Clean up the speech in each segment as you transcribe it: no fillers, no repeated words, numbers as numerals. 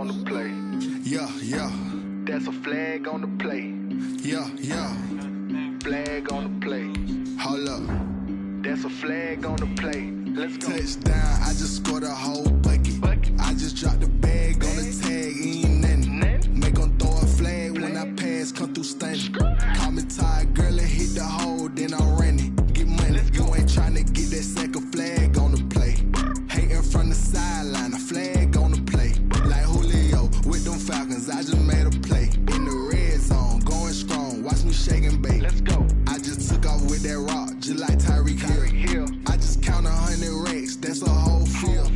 on the play. Yeah, yeah. That's a flag on the play. Yeah, yeah. Flag on the play. Hold up. That's a flag on the play. Let's go. Touchdown, I just scored a whole bucket. I just dropped the bag on the tag, ain't nothing. Make 'em throw a flag when I pass, come through stunning. Call me tired, girl, and hit the hole, then I'm running. Get money, you ain't tryna get that second flag on the play. Hating from the sideline, a flag on the play. Like Julio with them Falcons, I just made a play. In the red zone, going strong, watch me shake and bake. Let's go. I just took off with that rock, just like Tyreek Hill. I just count 100 racks, that's a whole field.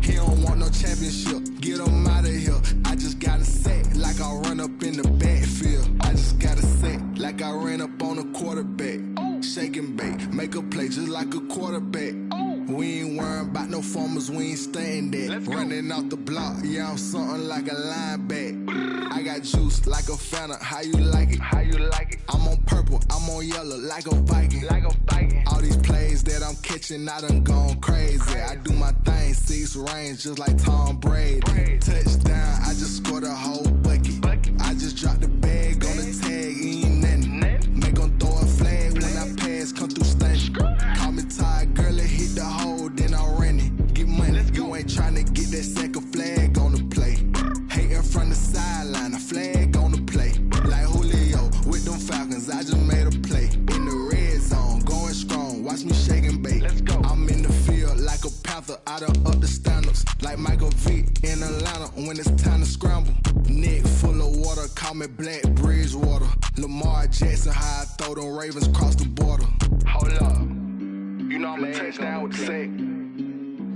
He don't want no championship, get him out of here. I just got a set, like I run up in the backfield. I just got a set, like I ran up on a quarterback. Shake and bake, make a play just like a quarterback. We ain't worrying about no formers, we ain't staying there. Running off the block, yeah, I'm something like a lineback. I got juice like a Fanta, how you like it? How you like it? I'm on purple, I'm on yellow, like a Viking. Like a Viking. All these plays that I'm catching, I done gone crazy. I do my thing, 6 range, just like Tom Brady. Touchdown, I just scored a whole bucket. I just dropped the bag on the tag, ain't nothing. Make 'em throw a flag when I pass, come through stunning. Call me tired, girl, and hit the hole, then I'm running. Get money, you ain't tryna get that second flag on the play. Hating from the sideline, a flag on the play. Like Julio with them Falcons, I just made a play. In the red zone, going strong, watch me shake and bake. Let's go. I'm in the field like a Panther, I done up the standards. Like Michael Vick in Atlanta when it's time to scramble. Neck full of water, call me Black Bridgewater. Lamar Jackson, how I throw them Ravens cross the border. Hold up. You know I'm a touchdown with the sack.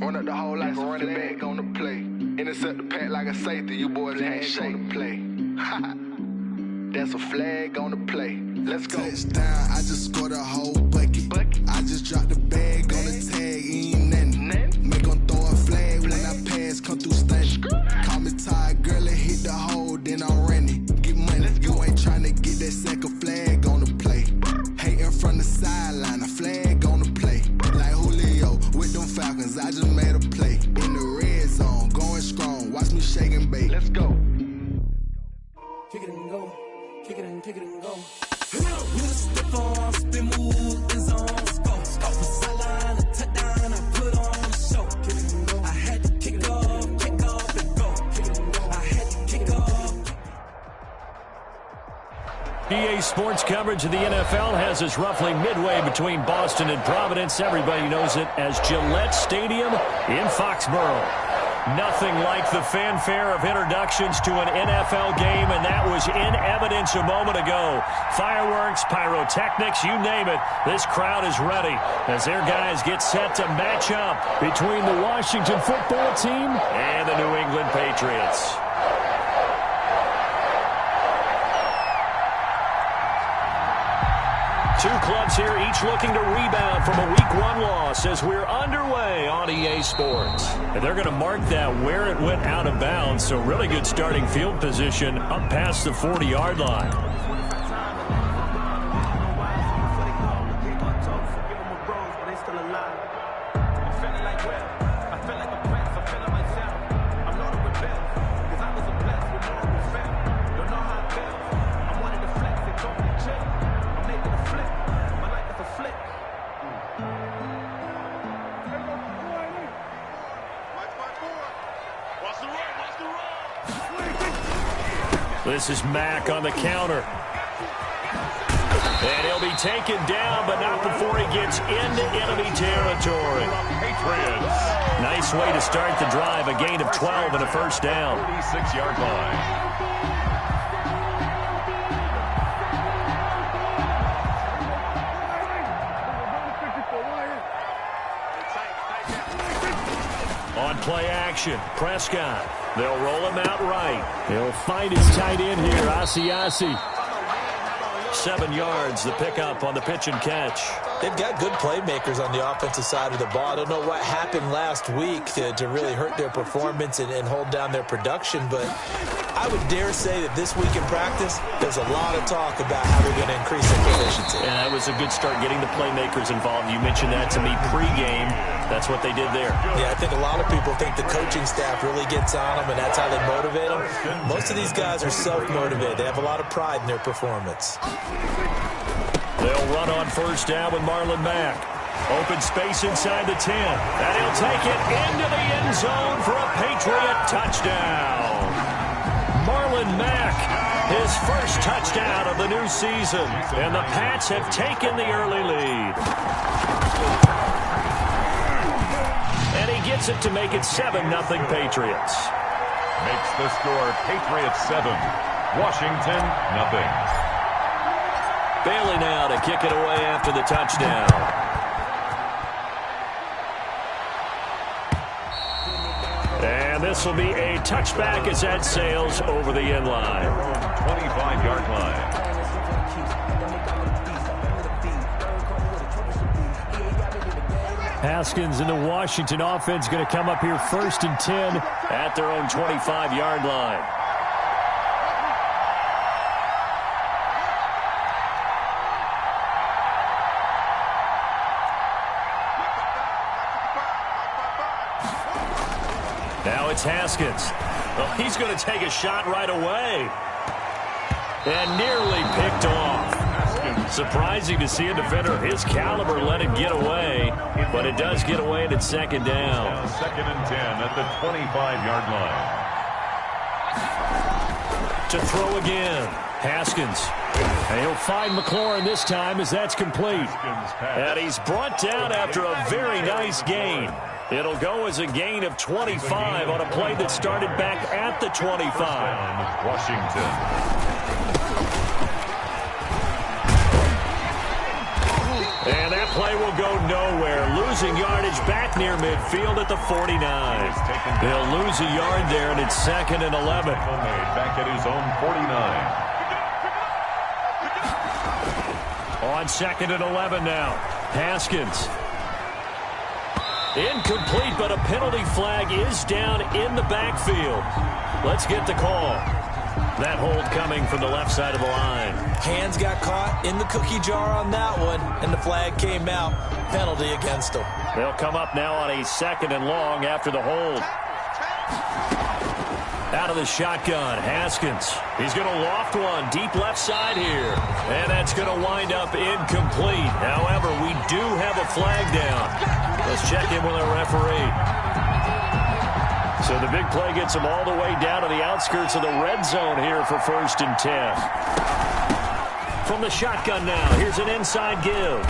Run up the hole like a running back on the play. Intercept the pack like a safety. You boys can't shake the play. That's a flag on the play. Let's go. Touchdown, I just scored a whole bucket. I just dropped the bag on the tag, ain't nothing. Make 'em throw a flag when I pass, come through stunning. Call me tired, girl, and hit the hole, then I'm running. Get money, you ain't tryna get that second flag on the play. Hating from the sideline, a flag on the play. Like Julio with them Falcons, I just made a play. In the red zone, going strong, watch me shake and bake. Let's go. Kick it and go, kick it and go. With a step on, spin move, in zone, go. Off the sideline, a touchdown, I put on the show. Kick it and go. I had to kick off and go. Kick it and go. I had to kick off. EA Sports coverage of the NFL has us roughly midway between Boston and Providence. Everybody knows it as Gillette Stadium in Foxborough. Nothing like the fanfare of introductions to an NFL game, and that was in evidence a moment ago. Fireworks, pyrotechnics, you name it. This crowd is ready as their guys get set to match up between the Washington football team and the New England Patriots. Two clubs here, each looking to rebound from a Week 1 loss as we're underway on EA Sports. And they're going to mark that where it went out of bounds, so really good starting field position up past the 40-yard line. This is Mack on the counter. And he'll be taken down, but not before he gets into enemy territory. Nice way to start the drive. A gain of 12 and a first down. 46-yard line. On play action, Prescott. They'll roll him out right. He'll find his tight end here, Asiasi. 7 yards, the pickup on the pitch and catch. They've got good playmakers on the offensive side of the ball. I don't know what happened last week to really hurt their performance and hold down their production, but I would dare say that this week in practice, there's a lot of talk about how they're going to increase their efficiency. And that was a good start getting the playmakers involved. You mentioned that to me pregame. That's what they did there. Yeah, I think a lot of people think the coaching staff really gets on them, and that's how they motivate them. Most of these guys are self-motivated. They have a lot of pride in their performance. They'll run on first down with Marlon Mack. Open space inside the 10. And he'll take it into the end zone for a Patriot touchdown. Marlon Mack, his first touchdown of the new season. And the Pats have taken the early lead. And he gets it to make it 7-0 Patriots. Makes the score Patriots 7, Washington 0. Bailey now to kick it away after the touchdown. And this will be a touchback as that sails over the end line. 25-yard line. Haskins and the Washington offense going to come up here 1st and 10 at their own 25-yard line. Now it's Haskins. Oh, he's going to take a shot right away. And nearly picked off. Surprising to see a defender of his caliber let it get away, but it does get away and it's 2nd down. 2nd and 10 at the 25-yard line. To throw again, Haskins. And he'll find McLaurin this time as that's complete. And he's brought down after a very nice gain. It'll go as a gain of 25 on a play that started back at the 25. Washington. And that play will go nowhere. Losing yardage back near midfield at the 49. They'll lose a yard there, and it's 2nd and 11. Back at his own 49. On 2nd and 11 now. Haskins. Incomplete, but a penalty flag is down in the backfield. Let's get the call. That hold coming from the left side of the line. Hands got caught in the cookie jar on that one, and the flag came out. Penalty against them. They'll come up now on a 2nd and long after the hold. Out of the shotgun, Haskins. He's going to loft one deep left side here. And that's going to wind up incomplete. However, we do have a flag down. Let's check in with our referee. So the big play gets them all the way down to the outskirts of the red zone here for 1st and 10. From the shotgun now, here's an inside give.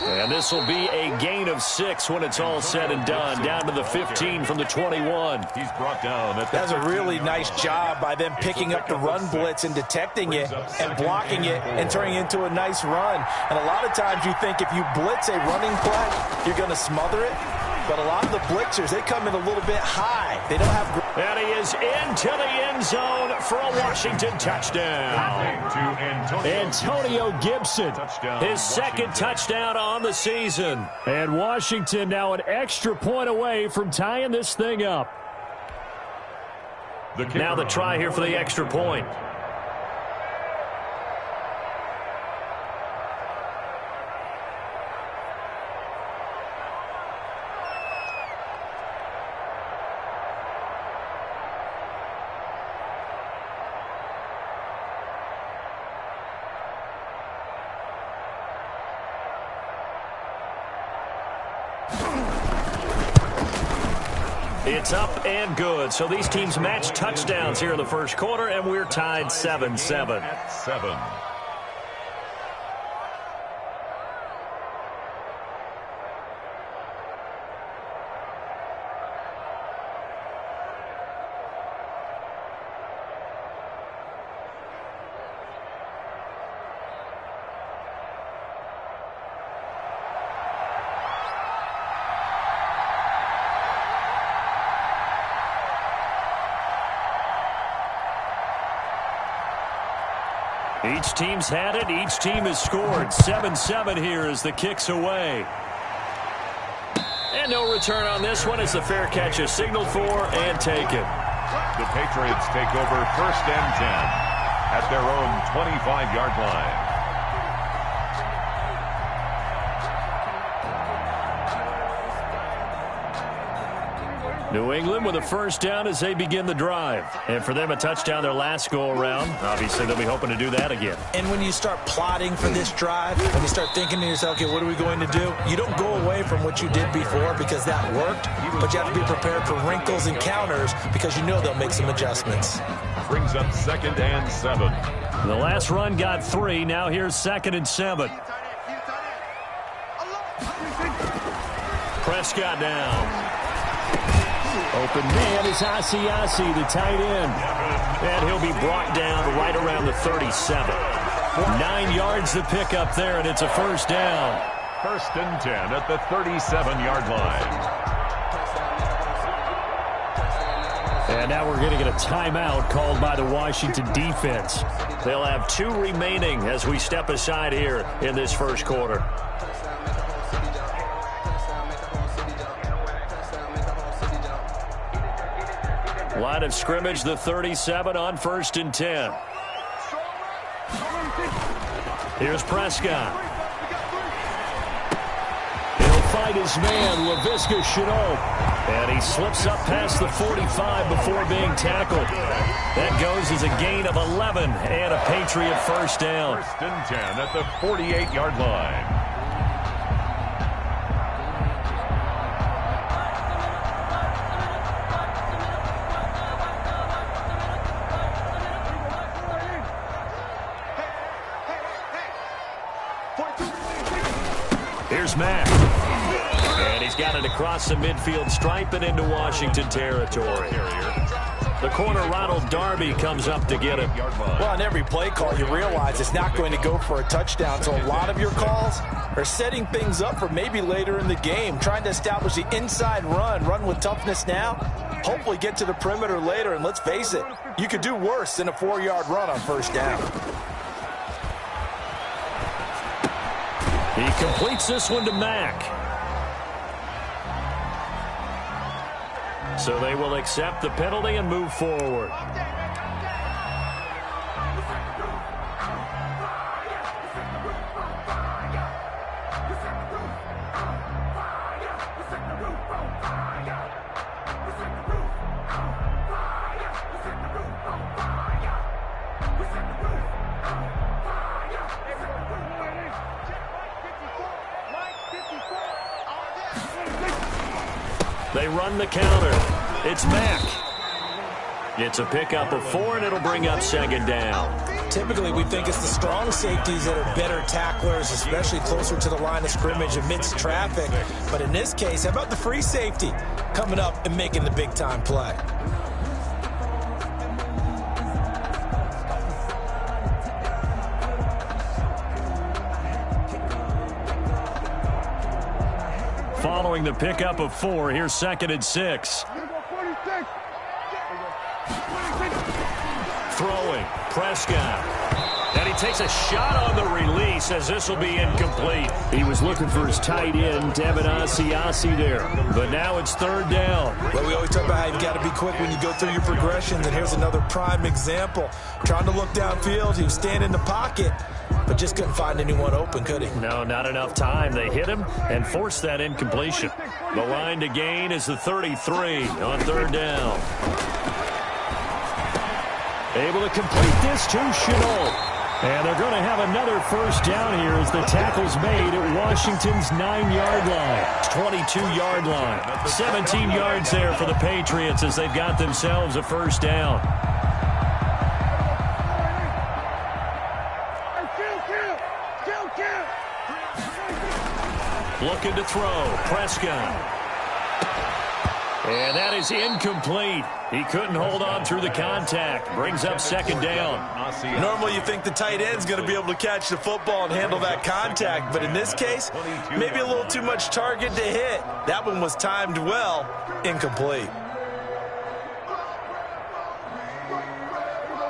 And this will be a gain of 6 when it's all said and done. Down to the 15 from the 21. He's brought down. That's a really nice job by them picking up the run blitz and detecting it and blocking it and turning it into a nice run. And a lot of times you think if you blitz a running play, you're going to smother it. But a lot of the blitzers, they come in a little bit high. They don't have... And he is into the end zone for a Washington touchdown. Antonio Gibson, his 2nd touchdown on the season. And Washington now an extra point away from tying this thing up. Now the try here for the extra point. It's up and good. So these teams match touchdowns here in the first quarter, and we're tied 7-7. At 7. Each team's had it. Each team has scored. 7-7 here as the kick's away. And no return on this one as the fair catch is signaled for and taken. The Patriots take over 1st and 10 at their own 25-yard line. New England with a first down as they begin the drive. And for them, a touchdown their last go-around. Obviously, they'll be hoping to do that again. And when you start plotting for this drive, when you start thinking to yourself, okay, what are we going to do? You don't go away from what you did before because that worked, but you have to be prepared for wrinkles and counters because you know they'll make some adjustments. Brings up 2nd and 7. The last run got 3. Now here's 2nd and 7. Prescott down. Open man is Asiasi, the tight end. And he'll be brought down right around the 37. 9 yards to pick up there, and it's a first down. 1st and 10 at the 37-yard line. And now we're going to get a timeout called by the Washington defense. They'll have 2 remaining as we step aside here in this first quarter. Line of scrimmage, the 37 on 1st and 10. Here's Prescott. He'll fight his man, Laviska Shenault. And he slips up past the 45 before being tackled. That goes as a gain of 11 and a Patriot first down. 1st and 10 at the 48-yard line. Here's Mack. And he's got it across the midfield stripe and into Washington territory. The corner, Ronald Darby, comes up to get him. Well, on every play call, you realize it's not going to go for a touchdown. So a lot of your calls are setting things up for maybe later in the game, trying to establish the inside run with toughness now, hopefully get to the perimeter later. And let's face it, you could do worse than a 4-yard run on first down. He completes this one to Mack. So they will accept the penalty and move forward. They run the counter. It's Mack. It's a pickup of 4, and it'll bring up 2nd down. Typically, we think it's the strong safeties that are better tacklers, especially closer to the line of scrimmage amidst traffic. But in this case, how about the free safety coming up and making the big-time play? Following the pickup of 4, here's 2nd and 6. Throwing, Prescott. And he takes a shot on the release as this will be incomplete. He was looking for his tight end, Devin Asiasi there. But now it's 3rd down. Well, we always talk about how you've got to be quick when you go through your progressions, and here's another prime example. Trying to look downfield, he was standing in the pocket, but just couldn't find anyone open, could he? No, not enough time. They hit him and forced that incompletion. The line to gain is the 33 on 3rd down. Able to complete this to Shenault. And they're going to have another first down here as the tackle's made at Washington's 9-yard line. 22-yard line. 17 yards there for the Patriots as they've got themselves a first down. Looking to throw. Prescott. And that is incomplete. He couldn't hold on through the contact. Brings up 2nd down. Normally you think the tight end's going to be able to catch the football and handle that contact. But in this case, maybe a little too much target to hit. That one was timed well. Incomplete.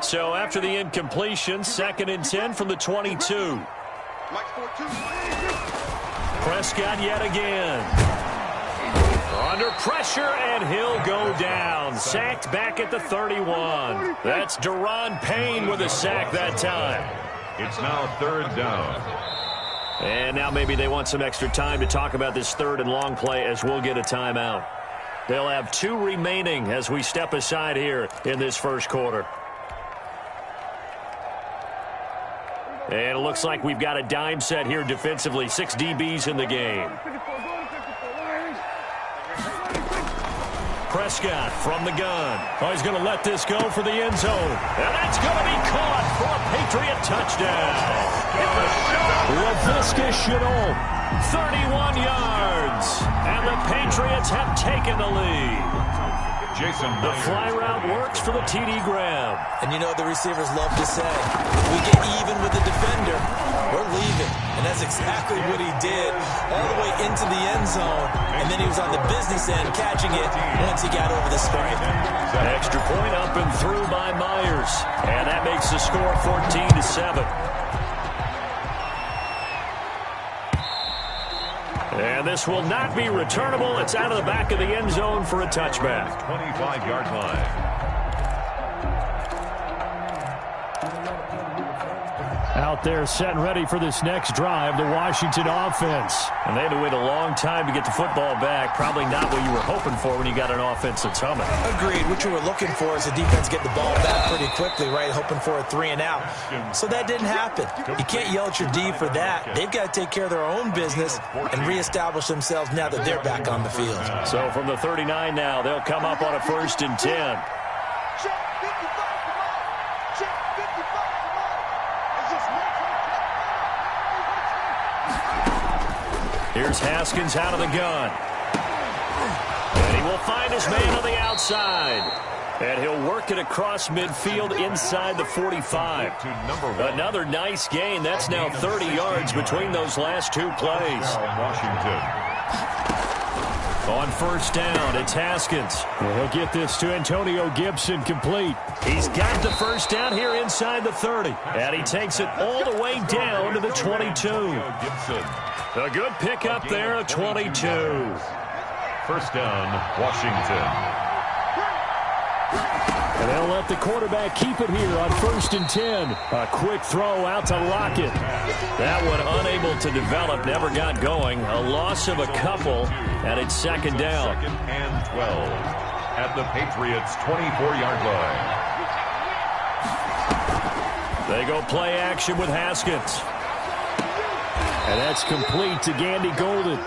So after the incompletion, 2nd and 10 from the 22. Prescott yet again. Under pressure, and he'll go down. Sacked back at the 31. That's Deron Payne with a sack that time. It's now 3rd down. And now maybe they want some extra time to talk about this 3rd and long play as we'll get a timeout. They'll have 2 remaining as we step aside here in this first quarter. And it looks like we've got a dime set here defensively. 6 DBs in the game. Prescott from the gun. Oh, he's going to let this go for the end zone. And that's going to be caught for a Patriot touchdown. Laviska Shenault, 31 yards. And the Patriots have taken the lead. The fly route works for the TD grab. And you know the receivers love to say, if we get even with the defender, we're leaving. And that's exactly what he did all the way into the end zone. And then he was on the business end catching it once he got over the stripe. Extra point up and through by Myers. And that makes the score 14-7. And this will not be returnable. It's out of the back of the end zone for a touchback. 25-yard line. Out there set and ready for this next drive, the Washington offense. And they had to wait a long time to get the football back. Probably not what you were hoping for when you got an offense that's humming. Agreed. What you were looking for is the defense get the ball back pretty quickly, right? Hoping for a 3 and out. So that didn't happen. You can't yell at your D for that. They've got to take care of their own business and reestablish themselves now that they're back on the field. So from the 39 now, they'll come up on a 1st and 10. Here's Haskins out of the gun. And he will find his man on the outside. And he'll work it across midfield inside the 45. Another nice gain. That's now 30 yards between those last 2 plays. Washington. On 1st down, it's Haskins. He'll get this to Antonio Gibson complete. He's got the 1st down here inside the 30. And he takes it all the way down to the 22. A good pickup there at 22. 1st down, Washington. And they'll let the quarterback keep it here on 1st and 10. A quick throw out to Lockett. That one unable to develop, never got going. A loss of a couple, and it's 2nd down. 2nd and 12 at the Patriots' 24-yard line. They go play action with Haskins. And that's complete to Gandy Golden.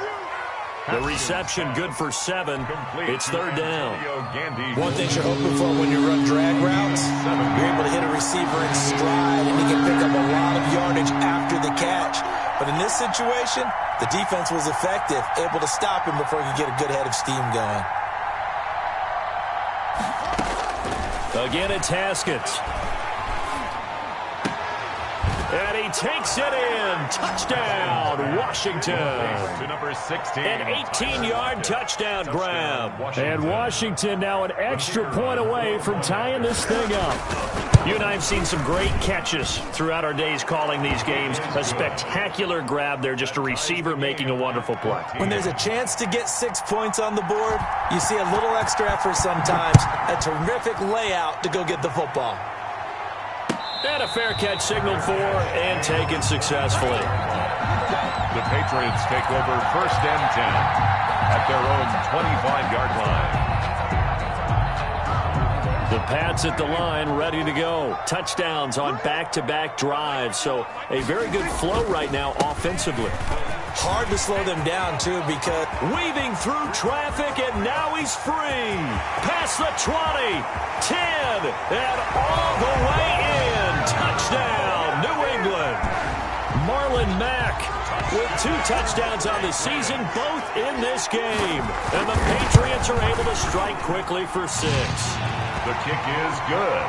The reception good for 7. It's 3rd down. One thing you're hoping for when you run drag routes, you're able to hit a receiver in stride and he can pick up a lot of yardage after the catch. But in this situation, the defense was effective, able to stop him before he could get a good head of steam going. Again, it's Haskins. And he takes it in. Touchdown, Washington. To number 16. An 18-yard touchdown grab. And Washington now an extra point away from tying this thing up. You and I have seen some great catches throughout our days calling these games. A spectacular grab there, just a receiver making a wonderful play. When there's a chance to get 6 points on the board, you see a little extra effort sometimes. A terrific layout to go get the football. And a fair catch signaled for and taken successfully. The Patriots take over 1st and 10 at their own 25-yard line. The Pats at the line, ready to go. Touchdowns on back-to-back drives. So a very good flow right now offensively. Hard to slow them down, too, because weaving through traffic, and now he's free. Past the 20, 10, and all the way in. Touchdown, New England. Marlon Mack with 2 touchdowns on the season, both in this game. And the Patriots are able to strike quickly for 6. The kick is good.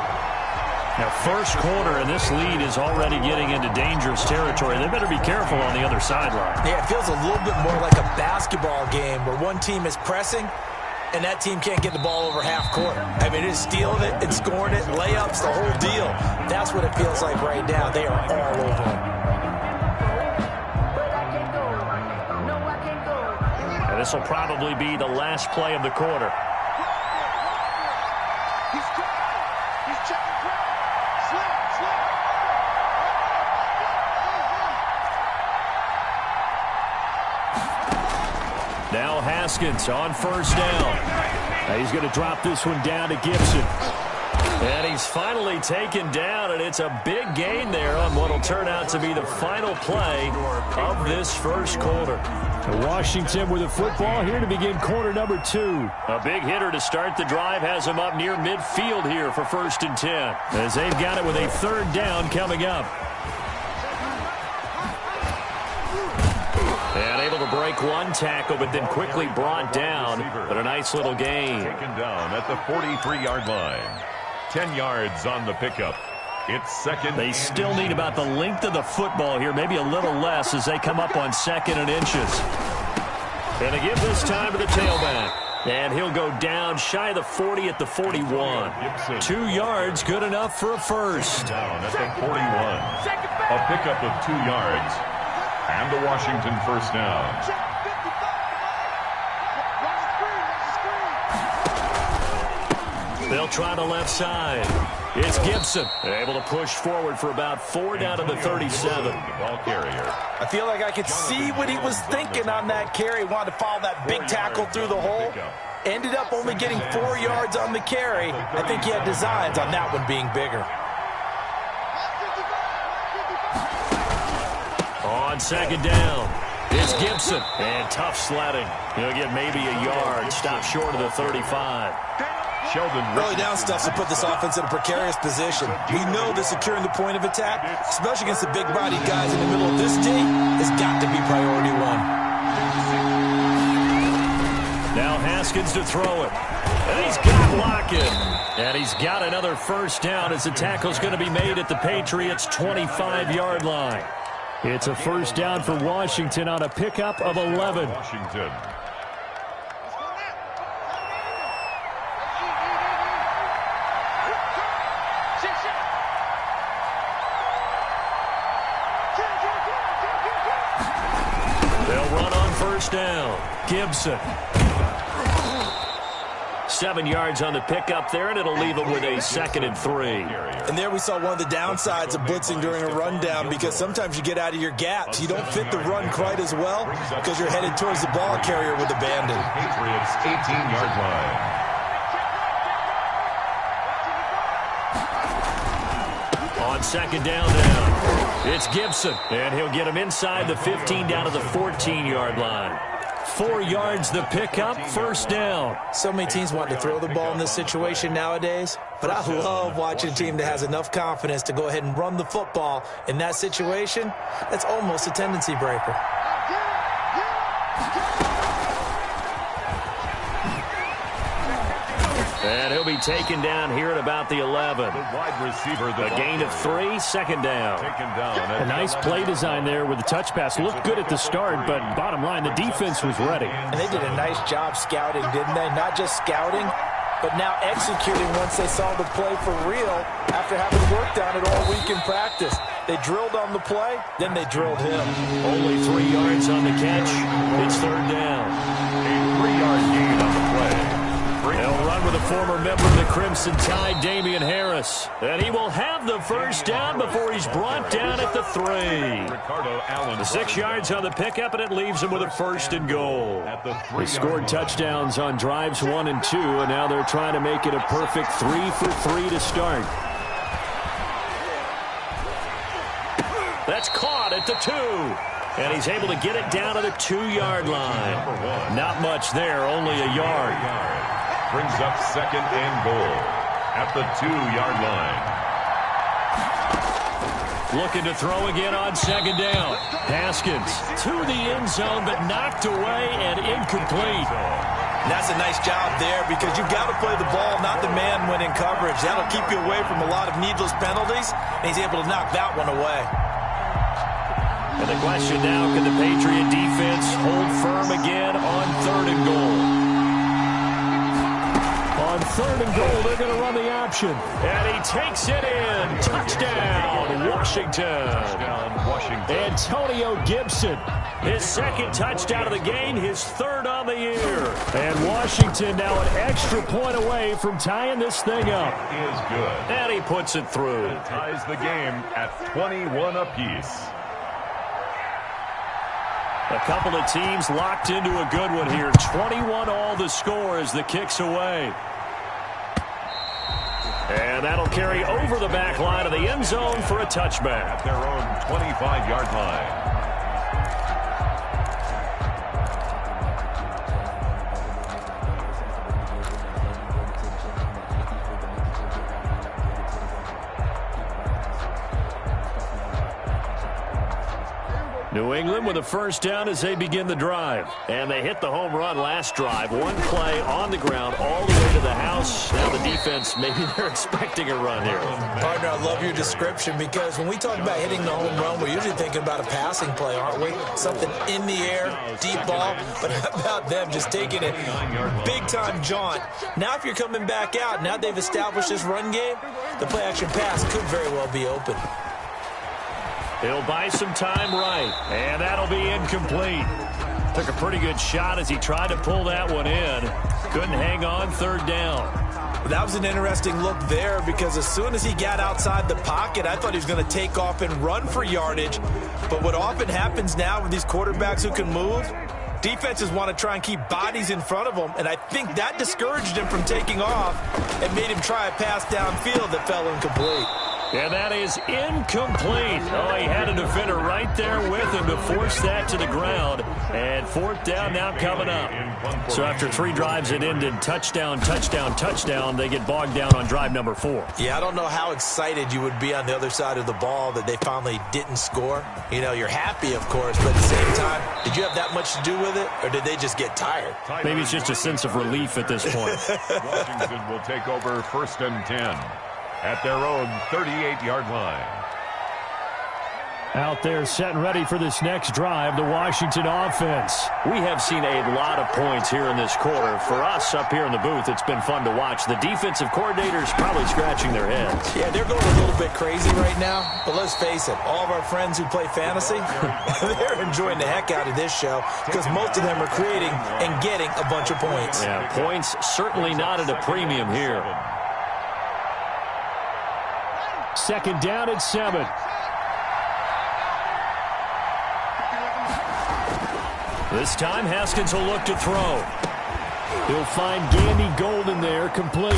Now, first quarter, and this lead is already getting into dangerous territory. They better be careful on the other sideline. Yeah, it feels a little bit more like a basketball game where one team is pressing and that team can't get the ball over half court. I mean, it's stealing it, it's scoring it, layups, the whole deal. That's what it feels like right now. They are all over them. And this will probably be the last play of the quarter. Now Haskins on first down. Now he's going to drop this one down to Gibson. And he's finally taken down, and it's a big gain there on what will turn out to be the final play of this first quarter. Washington with the football here to begin quarter number 2. A big hitter to start the drive has him up near midfield here for 1st and 10. As they've got it with a 3rd down coming up. And able to break one tackle, but then quickly brought down. But a nice little gain. Taken down at the 43-yard line. 10 yards on the pickup. It's 2nd. They still need about the length of the football here, maybe a little less as they come up on 2nd and inches. And they give this time to the tailback. And he'll go down shy of the 40 at the 41. 2 yards, good enough for a first. Down at the 41. A pickup of 2 yards. And the Washington first down. They'll try the left side. It's Gibson. Able to push forward for about 4 down to the 37. The ball carrier. I feel like I could see what he was thinking on that carry. Wanted to follow that big tackle through the hole. Ended up only getting 4 yards on the carry. I think he had designs on that one being bigger. On 2nd down, it's Gibson. And tough sledding. He'll get maybe a yard. Stop short of the 35. Sheldon Early down stuff to put this offense in a precarious position. We know that securing the point of attack, especially against the big-bodied guys in the middle of this D, has got to be priority 1. Now Haskins to throw it. And he's got Lockett. And he's got another first down as the tackle's going to be made at the Patriots' 25-yard line. It's a first down for Washington on a pickup of 11. Washington. They'll run on first down. Gibson. 7 yards on the pickup there, and it'll leave them with a 2nd and 3. And there we saw one of the downsides of blitzing during a rundown, because sometimes you get out of your gaps. You don't fit the run quite as well because you're headed towards the ball carrier with abandon. Patriots 18-yard line. On 2nd down now, it's Gibson, and he'll get him inside the 15 down to the 14-yard line. 4 yards the pickup, first down. So many teams want to throw the ball in this situation nowadays, but I love watching a team that has enough confidence to go ahead and run the football. In that situation, that's almost a tendency breaker. And he'll be taken down here at about the 11. The wide receiver. A gain of 3, 2nd down. Taken down. A nice play design there with the touch pass. Looked good at the start, but bottom line, the defense was ready. And they did a nice job scouting, didn't they? Not just scouting, but now executing once they saw the play for real after having worked on it all week in practice. They drilled on the play, then they drilled him. Only 3 yards on the catch. It's 3rd down. A 3-yard gain on the play. They'll run with a former member of the Crimson Tide, Damian Harris. And he will have the first down before he's brought down at the 3. Ricardo Allen. 6 yards on the pickup, and it leaves him with a 1st and goal. They scored touchdowns on drives 1 and 2, and now they're trying to make it a perfect 3 for 3 to start. That's caught at the 2. And he's able to get it down to the 2-yard line. Not much there, only a yard. Brings up 2nd and goal at the 2-yard line. Looking to throw again on 2nd down. Haskins to the end zone, but knocked away and incomplete. And that's a nice job there, because you've got to play the ball, not the man when in coverage. That'll keep you away from a lot of needless penalties, and he's able to knock that one away. And the question now, can the Patriot defense hold firm again on 3rd and goal? 3rd and goal. They're going to run the option. And he takes it in. Touchdown, Washington. Touchdown, Washington. Antonio Gibson. His 2nd touchdown of the game, his 3rd on the year. And Washington now an extra point away from tying this thing up. Is good. And he puts it through. It ties the game at 21 apiece. A couple of teams locked into a good one here. 21 all the score as the kick's away. And that'll carry over the back line of the end zone for a touchback. At their own 25-yard line. New England with a 1st down as they begin the drive. And they hit the home run last drive. One play on the ground all the way to the house. Now the defense, maybe they're expecting a run here. Partner, I love your description because when we talk about hitting the home run, we're usually thinking about a passing play, aren't we? Something in the air, deep ball. But how about them just taking it big-time jaunt? Now if you're coming back out, now they've established this run game, the play-action pass could very well be open. He'll buy some time right, and that'll be incomplete. Took a pretty good shot as he tried to pull that one in. Couldn't hang on 3rd down. Well, that was an interesting look there because as soon as he got outside the pocket, I thought he was going to take off and run for yardage. But what often happens now with these quarterbacks who can move, defenses want to try and keep bodies in front of them, and I think that discouraged him from taking off and made him try a pass downfield that fell incomplete. And that is incomplete. Oh, he had a defender right there with him to force that to the ground. And 4th down now coming up. So after 3 drives it ended touchdown, touchdown, touchdown, they get bogged down on drive number 4. Yeah, I don't know how excited you would be on the other side of the ball that they finally didn't score. You know, you're happy, of course, but at the same time, did you have that much to do with it, or did they just get tired? Maybe it's just a sense of relief at this point. Washington will take over 1st and 10. At their own 38-yard line. Out there set and ready for this next drive, the Washington offense. We have seen a lot of points here in this quarter. For us up here in the booth, it's been fun to watch. The defensive coordinators probably scratching their heads. Yeah, they're going a little bit crazy right now. But let's face it, all of our friends who play fantasy, they're enjoying the heck out of this show because most of them are creating and getting a bunch of points. Yeah, points certainly not at a premium here. 2nd down at 7. This time, Haskins will look to throw. He'll find Gandy Golden there, complete.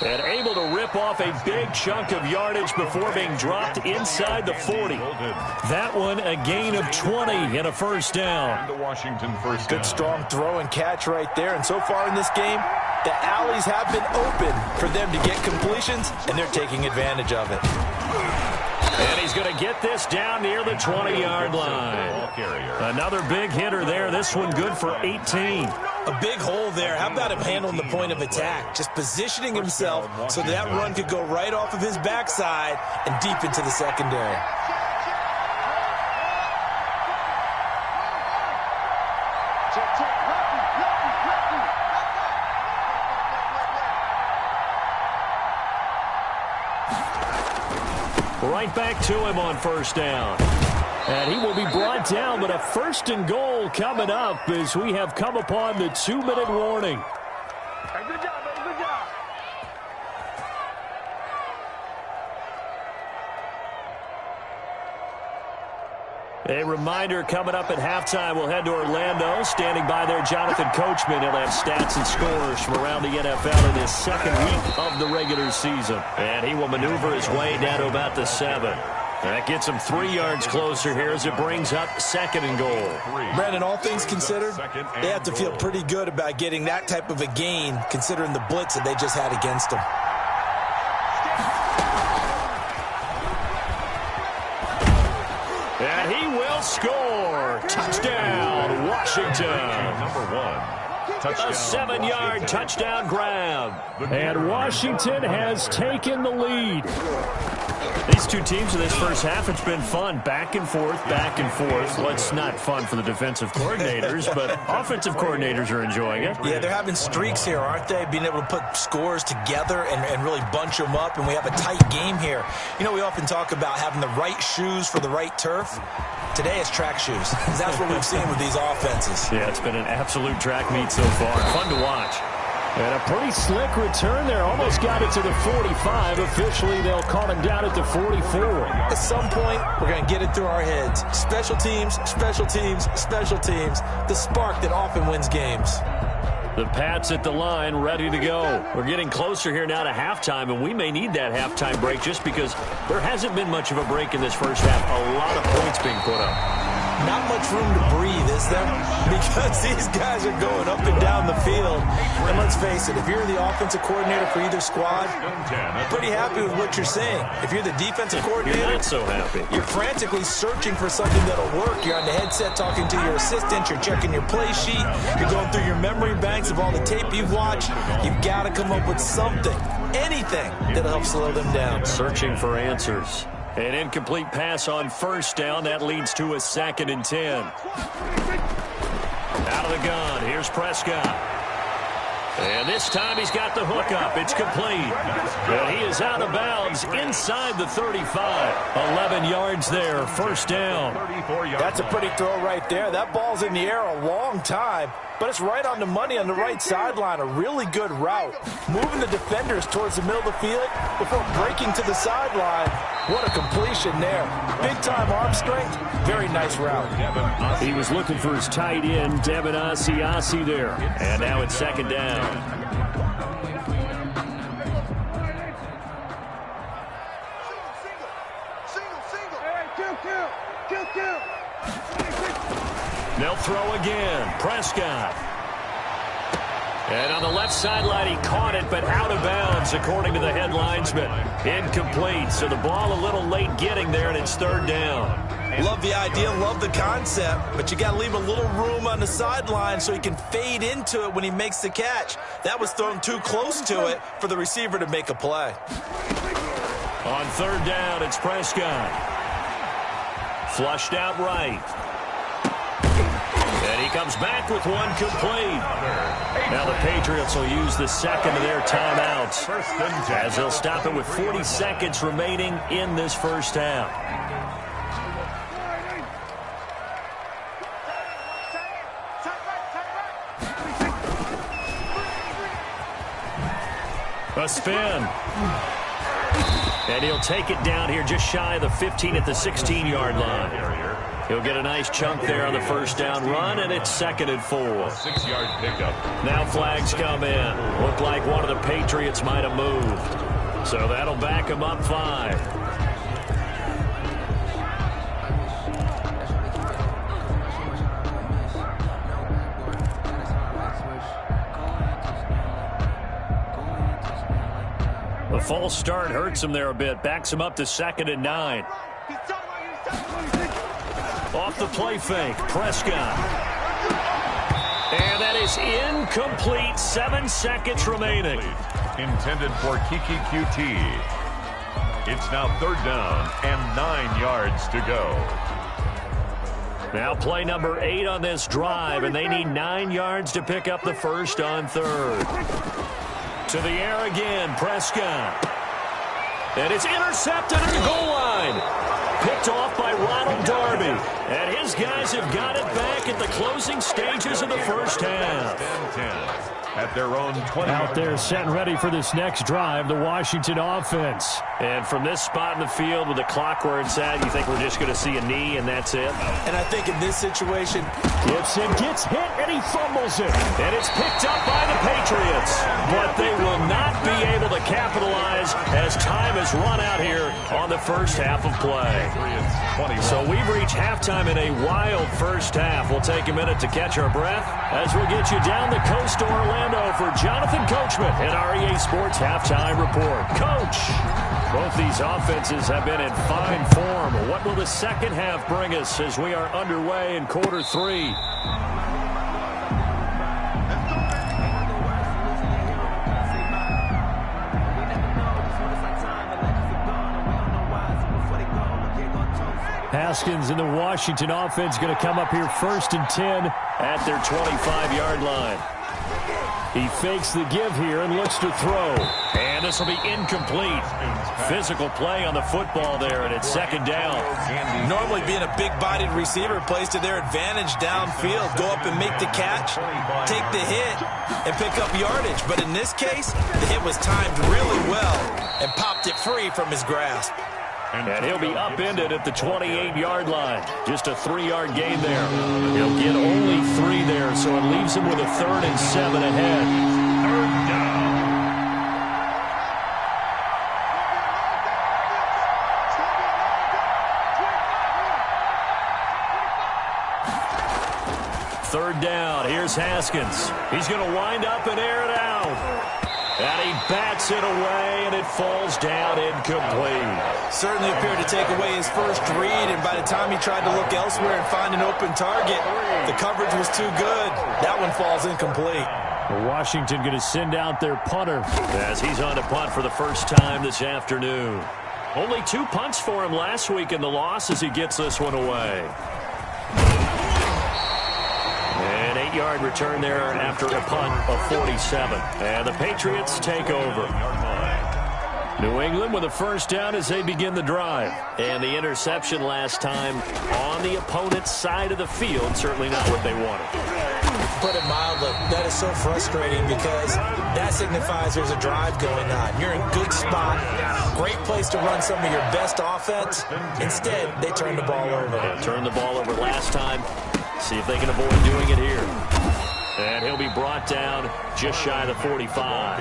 And able to rip off a big chunk of yardage before being dropped inside the 40. That one, a gain of 20 and a 1st down. The Washington 1st down. Good strong throw and catch right there. And so far in this game, the alleys have been open for them to get completions, and they're taking advantage of it. And he's going to get this down near the 20-yard line. Another big hitter there. This one good for 18. A big hole there. How about him handling the point of attack? Just positioning himself so that run could go right off of his backside and deep into the secondary. Right back to him on 1st down. And he will be brought down, but a 1st and goal coming up as we have come upon the 2-minute warning. Hey, good job, baby, good job. A reminder coming up at halftime, we'll head to Orlando. Standing by there, Jonathan Coachman. He'll have stats and scores from around the NFL in his 2nd week of the regular season. And he will maneuver his way down to about the 7. That gets him 3 yards closer here as it brings up 2nd and goal. Brandon, all things considered, they have to feel pretty good about getting that type of a gain considering the blitz that they just had against them. And he will score. Touchdown, Washington. Number 1. touchdown. A 7-yard touchdown grab. And Washington has taken the lead. These two teams in this first half, it's been fun. Back and forth, back and forth. Well, it's not fun for the defensive coordinators, but offensive coordinators are enjoying it. Yeah, they're having streaks here, aren't they? Being able to put scores together and really bunch them up, and we have a tight game here. You know, we often talk about having the right shoes for the right turf. Today it's track shoes. That's what we've seen with these offenses. Yeah, it's been an absolute track meet so far. Fun to watch. And a pretty slick return there. Almost got it to the 45. Officially, they'll call him down at the 44. At some point, we're going to get it through our heads. Special teams, special teams, special teams. The spark that often wins games. The Pats at the line, ready to go. We're getting closer here now to halftime, and we may need that halftime break just because there hasn't been much of a break in this first half. A lot of points being put up. Not much room to breathe, is there? Because these guys are going up and down the field. And let's face it, if you're the offensive coordinator for either squad, you're pretty happy with what you're seeing. If you're the defensive coordinator, you're not so happy. You're frantically searching for something that'll work. You're on the headset talking to your assistant. You're checking your play sheet. You're going through your memory banks of all the tape you've watched. You've got to come up with something, anything that'll help slow them down. Searching for answers. An incomplete pass on first down. That leads to a 2nd and 10. Out of the gun. Here's Prescott. And this time he's got the hook up. It's complete. And he is out of bounds inside the 35. 11 yards there. First down. That's a pretty throw right there. That ball's in the air a long time, but it's right on the money on the right sideline. A really good route. Moving the defenders towards the middle of the field before breaking to the sideline. What a completion there. Big-time arm strength. Very nice route. He was looking for his tight end, Devin Asiasi there. And now it's 2nd down. They'll throw again. Prescott. And on the left sideline, he caught it, but out of bounds, according to the headlinesman. Incomplete, so the ball a little late getting there, and it's 3rd down. Love the idea, love the concept, but you got to leave a little room on the sideline so he can fade into it when he makes the catch. That was thrown too close to it for the receiver to make a play. On 3rd down, it's Prescott. Flushed out right. And he comes back with one complete. Now the Patriots will use the 2nd of their timeouts as they'll stop it with 40 seconds remaining in this first half. A spin. And he'll take it down here just shy of the 15 at the 16-yard line. He'll get a nice chunk there on the first down run, and it's 2nd and 4. 6-yard pickup. Now flags come in. Looked like one of the Patriots might have moved. So that'll back him up 5. The false start hurts him there a bit. Backs him up to 2nd and 9. Off the play fake, Prescott. And that is incomplete. 7 seconds remaining. Intended for Kiki QT. It's now 3rd down and 9 yards to go. Now play number 8 on this drive, and they need 9 yards to pick up the first on 3rd. To the air again, Prescott. And it's intercepted at the goal line. Picked off by Ronald Darby. And his guys have got it back at the closing stages of the first half. 10-10 at their own 20. Out there set and ready for this next drive, the Washington offense. And from this spot in the field with the clock where it's at, you think we're just going to see a knee and that's it? And I think in this situation, Gibson gets hit and he fumbles it. And it's picked up by the Patriots. But they will not be able to capitalize as time has run out here on the first half of play. So we've reached halftime in a wild first half. We'll take a minute to catch our breath as we'll get you down the coast to Orlando for Jonathan Coachman and our EA Sports Halftime Report. Coach, both these offenses have been in fine form. What will the second half bring us as we are underway in quarter 3? Haskins and the Washington offense going to come up here 1st and 10 at their 25-yard line. He fakes the give here and looks to throw. And this will be incomplete. Physical play on the football there, and it's 2nd down. Normally being a big-bodied receiver plays to their advantage downfield. Go up and make the catch, take the hit, and pick up yardage. But in this case, the hit was timed really well and popped it free from his grasp. And he'll be upended at the 28-yard line. Just a 3-yard gain there. He'll get only 3 there, so it leaves him with a 3rd and 7 ahead. 3rd down. Third down. Here's Haskins. He's going to wind up and air it out. And he bats it away, and it falls down incomplete. Certainly appeared to take away his first read, and by the time he tried to look elsewhere and find an open target, the coverage was too good. That one falls incomplete. Washington going to send out their punter as he's on to punt for the first time this afternoon. Only 2 punts for him last week in the loss as he gets this one away. An 8-yard return there after a punt of 47. And the Patriots take over. New England with a first down as they begin the drive. And the interception last time on the opponent's side of the field. Certainly not what they wanted. Put it mildly, that is so frustrating because that signifies there's a drive going on. You're in good spot. Great place to run some of your best offense. Instead, they turn the ball over. Yeah, turned the ball over last time. See if they can avoid doing it here. And he'll be brought down just shy of the 45.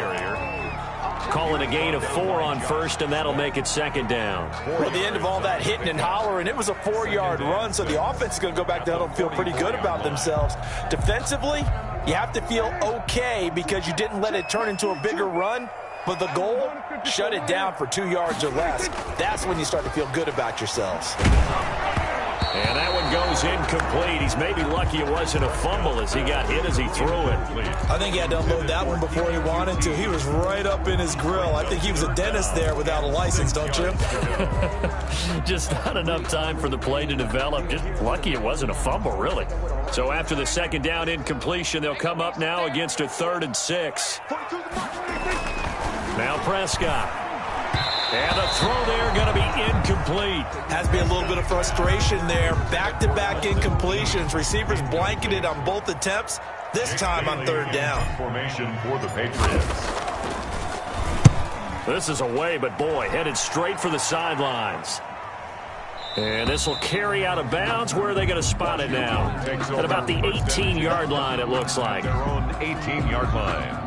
Calling a gain of 4 on first, and that'll make it 2nd down. Well, at the end of all that hitting and hollering, it was a 4-yard run, so the offense is going to go back to huddle and feel pretty good about themselves. Defensively, you have to feel okay because you didn't let it turn into a bigger run, but the goal, shut it down for 2 yards or less. That's when you start to feel good about yourselves. And that one goes incomplete. He's maybe lucky it wasn't a fumble as he got hit as he threw it. I think he had to unload that one before he wanted to. He was right up in his grill. I think he was a dentist there without a license, don't you? Just not enough time for the play to develop. Just lucky it wasn't a fumble, really. So after the 2nd down incompletion, they'll come up now against a 3rd and 6. Now Prescott. And the throw there going to be incomplete. Has to be a little bit of frustration there. Back-to-back incompletions. Receivers blanketed on both attempts. This time on 3rd down. Formation for the Patriots. This is away, but boy, headed straight for the sidelines. And this will carry out of bounds. Where are they going to spot it now? At about the 18-yard line, it looks like. Their own 18-yard line.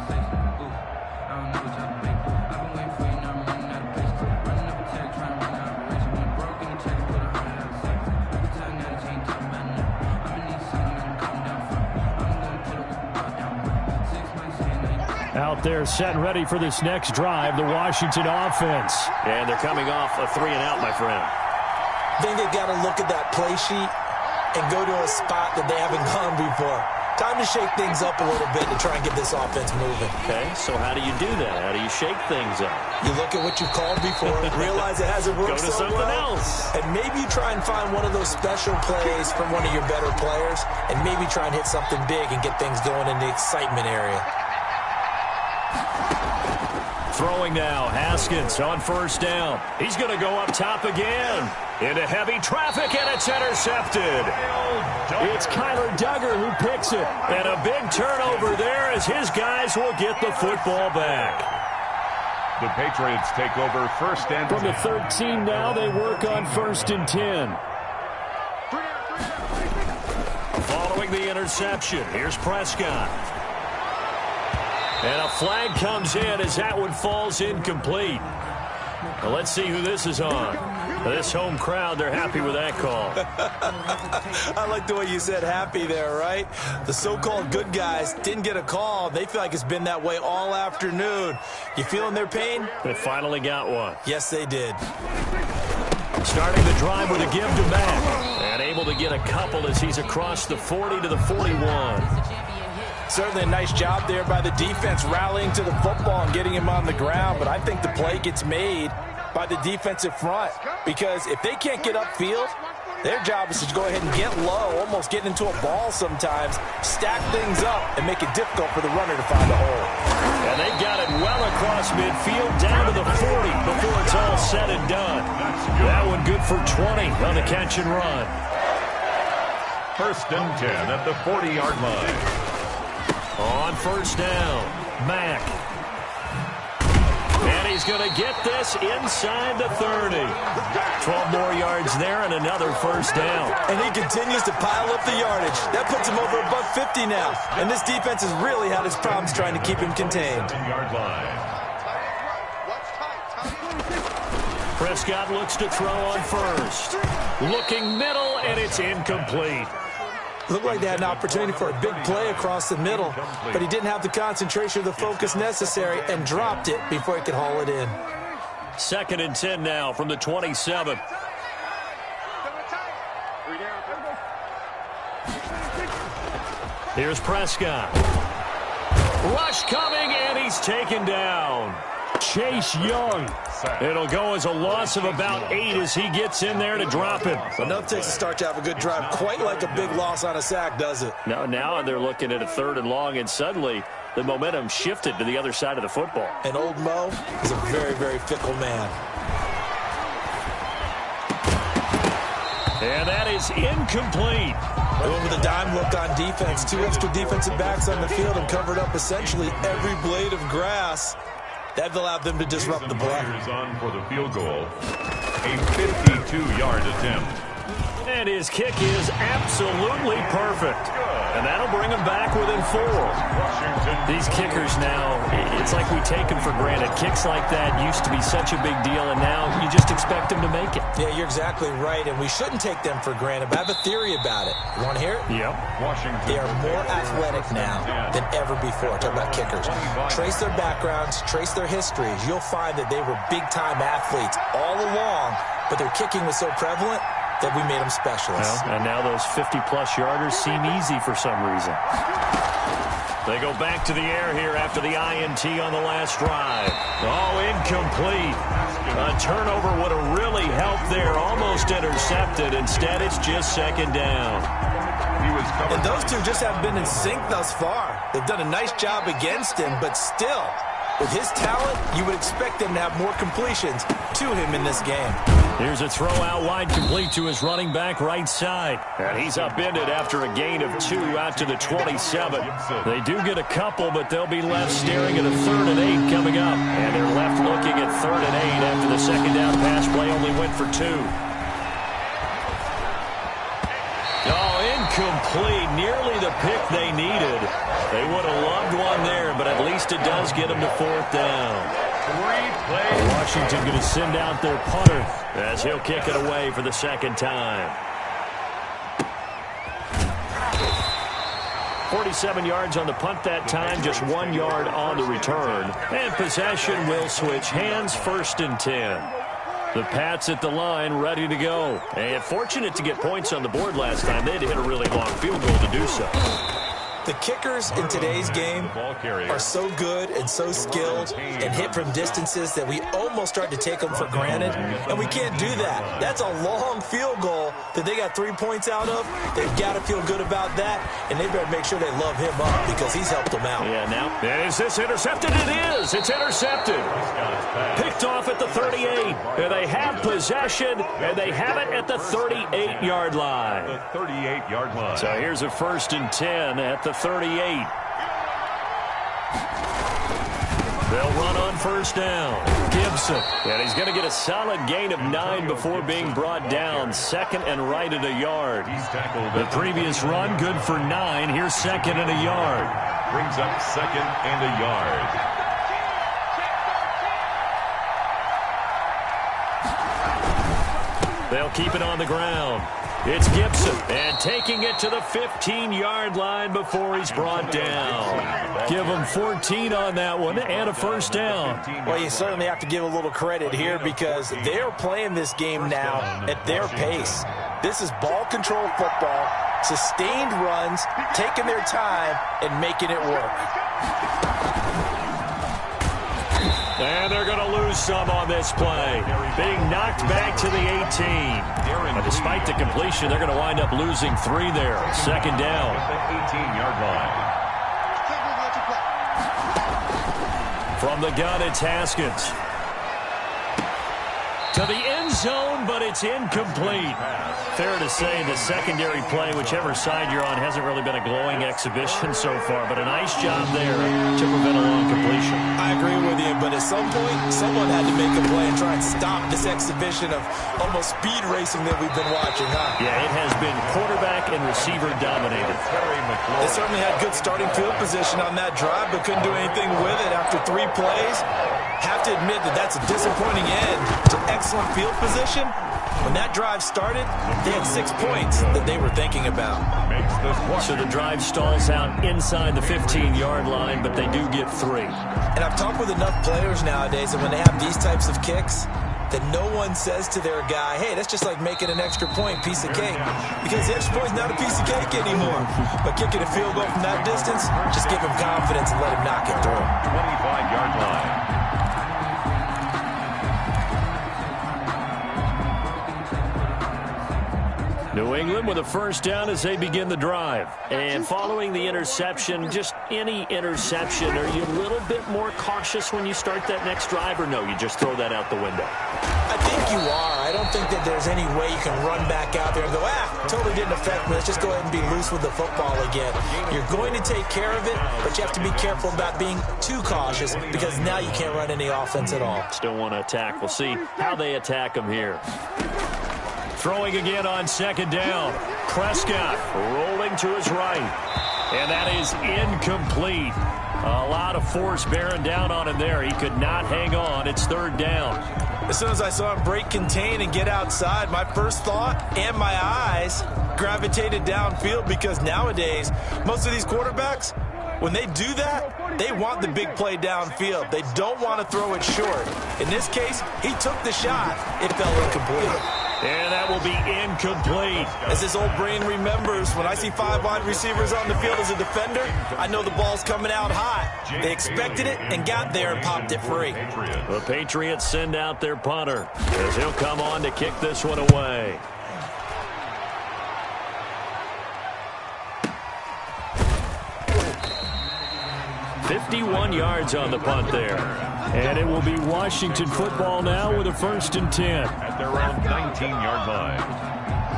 out there set and ready for this next drive, the Washington offense. And they're coming off a 3-and-out, my friend. I think they've got to look at that play sheet and go to a spot that they haven't gone before. Time to shake things up a little bit to try and get this offense moving. Okay, so how do you do that? How do you shake things up? You look at what you've called before, realize it hasn't worked so well. Go to something else. And maybe you try and find one of those special plays from one of your better players, and maybe try and hit something big and get things going in the excitement area. Throwing now, Haskins on first down. He's going to go up top again. Into heavy traffic, and it's intercepted. It's Kyler Duggar who picks it. And a big turnover there as his guys will get the football back. The Patriots take over first and 10. From the 13 now, they work on first and 10. Following the interception, here's Prescott. And a flag comes in as that one falls incomplete. Well, let's see who this is on. This home crowd, they're happy with that call. I like the way you said happy there, right? The so-called good guys didn't get a call. They feel like it's been that way all afternoon. You feeling their pain? They finally got one. Yes, they did. Starting the drive with a give to Mack. And able to get a couple as he's across the 40 to the 41. Certainly a nice job there by the defense rallying to the football and getting him on the ground. But I think the play gets made by the defensive front, because if they can't get upfield, Their job is to go ahead and get low, almost get into a ball sometimes, stack things up, and make it difficult for the runner to find a hole. And they got it well across midfield, down to the 40 before it's all said and done. That one good for 20 on the catch and run. 1st and 10 at the 40-yard line. On 1st down, Mack. And he's going to get this inside the 30. 12 more yards there and another 1st down. And he continues to pile up the yardage. That puts him over $150 now. And this defense has really had its problems trying to keep him contained. Yard line. Prescott looks to throw on 1st. Looking middle, and it's incomplete. Looked like they had an opportunity for a big play across the middle, but he didn't have the concentration or the focus necessary and dropped it before he could haul it in. 2nd and 10 now from the 27. Here's Prescott. Rush coming, and he's taken down. Chase Young. It'll go as a loss of about 8 as he gets in there to drop him. Enough takes a start to have a good drive. Quite like a big loss on a sack, does it? Now they're looking at a 3rd and long, and suddenly the momentum shifted to the other side of the football. And old Mo is a very, very fickle man. And that is incomplete. They went with a dime look on defense. 2 extra defensive backs on the field and covered up essentially every blade of grass. That allowed them to disrupt the play. Is on for the field goal. A 52-yard attempt. And his kick is absolutely perfect. And that'll bring him back within 4. These kickers now, it's like we take them for granted. Kicks like that used to be such a big deal, and now you just expect them to make it. Yeah, you're exactly right, and we shouldn't take them for granted. But I have a theory about it. You want to hear it? Yep. Washington. They are more athletic now than ever before. Talk about kickers. Trace their backgrounds, trace their histories. You'll find that they were big-time athletes all along, but their kicking was so prevalent that we made them specialists. Well, and now those 50-plus yarders seem easy for some reason. They go back to the air here after the INT on the last drive. Oh, incomplete. A turnover would have really helped there. Almost intercepted. Instead, it's just 2nd down. And those two just haven't been in sync thus far. They've done a nice job against him, but still, with his talent, you would expect them to have more completions to him in this game. Here's a throw out wide, complete to his running back right side. And he's upended after a gain of 2 out to the 27. They do get a couple, but they'll be left staring at a 3rd and 8 coming up. And they're left looking at 3rd and 8 after the 2nd down pass play only went for 2. Oh, incomplete. Nearly the pick they needed. They would have loved one there, but at least it does get them to 4th down. Washington going to send out their punter as he'll kick it away for the 2nd time. 47 yards on the punt that time, just 1 yard on the return. And possession will switch hands, 1st and 10. The Pats at the line, ready to go. And fortunate to get points on the board last time. They had to hit a really long field goal to do so. The kickers in today's game are so good and so skilled and hit from distances that we almost start to take them for granted, and we can't do that. That's a long field goal that they got 3 points out of. They've got to feel good about that, and they better make sure they love him up because he's helped them out. Yeah, now, is this intercepted? It is. It's intercepted. Picked off at the 38. And they have possession, and they have it at the 38-yard line. The 38-yard line. So here's a 1st and 10 at the 38. They'll run on 1st down. Gibson. And he's going to get a solid gain of 9 before being brought down. 2nd and right at a yard. The previous run, good for 9. Here's 2nd and a yard. Brings up 2nd and a yard. They'll keep it on the ground. It's Gibson, and taking it to the 15-yard line before he's brought down. Give him 14 on that one and a 1st down. Well, you certainly have to give a little credit here because they're playing this game now at their pace. This is ball control football, sustained runs, taking their time, and making it work. And they're going to lose some on this play. Being knocked back to the 18. But despite the completion, they're going to wind up losing 3 there. Second down. At the 18-yard line. From the gun, it's Haskins. To the end zone, but it's incomplete. Fair to say the secondary play, whichever side you're on, hasn't really been a glowing exhibition so far, but a nice job there to prevent a long completion. I agree with you, but at some point, someone had to make a play and try and stop this exhibition of almost speed racing that we've been watching, huh? Yeah, it has been quarterback and receiver dominated. They certainly had good starting field position on that drive, but couldn't do anything with it after 3 plays. Have to admit that that's a disappointing end to excellent field position. When that drive started, they had 6 points that they were thinking about. So the drive stalls out inside the 15-yard line, but they do get 3. And I've talked with enough players nowadays that when they have these types of kicks, that no one says to their guy, hey, that's just like making an extra point, piece of cake. Because the extra point is not a piece of cake anymore. But kicking a field goal from that distance, just give him confidence and let him knock it through. 25-yard line. New England with a first down as they begin the drive. And following the interception, just any interception, are you a little bit more cautious when you start that next drive, or no, you just throw that out the window? I think you are. I don't think that there's any way you can run back out there and go, totally didn't affect me. Let's just go ahead and be loose with the football again. You're going to take care of it, but you have to be careful about being too cautious because now you can't run any offense at all. Still want to attack. We'll see how they attack them here. Throwing again on second down. Prescott rolling to his right. And that is incomplete. A lot of force bearing down on him there. He could not hang on. It's third down. As soon as I saw him break contain and get outside, my first thought and my eyes gravitated downfield because nowadays, most of these quarterbacks, when they do that, they want the big play downfield. They don't want to throw it short. In this case, he took the shot. It fell incomplete. And that will be incomplete. As this old brain remembers, when I see 5 wide receivers on the field as a defender, I know the ball's coming out hot. They expected it and got there and popped it free. The Patriots send out their punter as he'll come on to kick this one away. "51 yards on the punt there. And it will be Washington football now with a 1st and 10. At their own 19-yard line.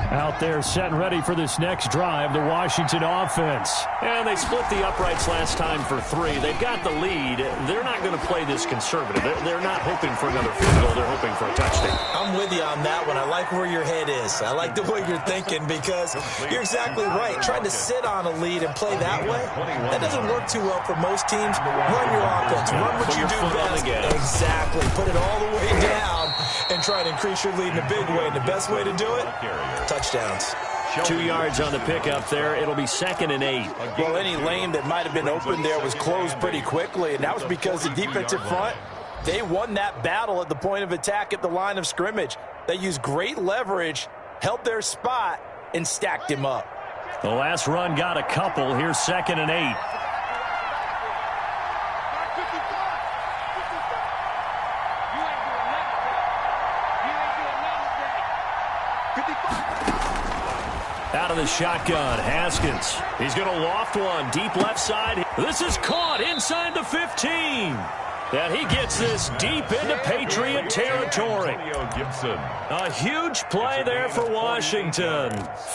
Out there set and ready for this next drive, the Washington offense. And they split the uprights last time for 3. They've got the lead. They're not going to play this conservative. They're not hoping for another field goal. They're hoping for a touchdown. I'm with you on that one. I like where your head is. I like the way you're thinking because you're exactly right. Trying to sit on a lead and play that way, that doesn't work too well for most teams. Run your offense. Run what you do best. Exactly. Put it all the way down and try to increase your lead in a big way. And the best way to do it, touchdowns. 2 yards on the pickup there. It'll be 2nd and 8. Well, any lane that might have been open there was closed pretty quickly, and that was because the defensive front, they won that battle at the point of attack at the line of scrimmage. They used great leverage, held their spot, and stacked him up. The last run got a couple. Here's 2nd and 8. Out of the shotgun, Haskins. He's going to loft one deep left side. This is caught inside the 15. And he gets this deep into Patriot territory. A huge play there for Washington.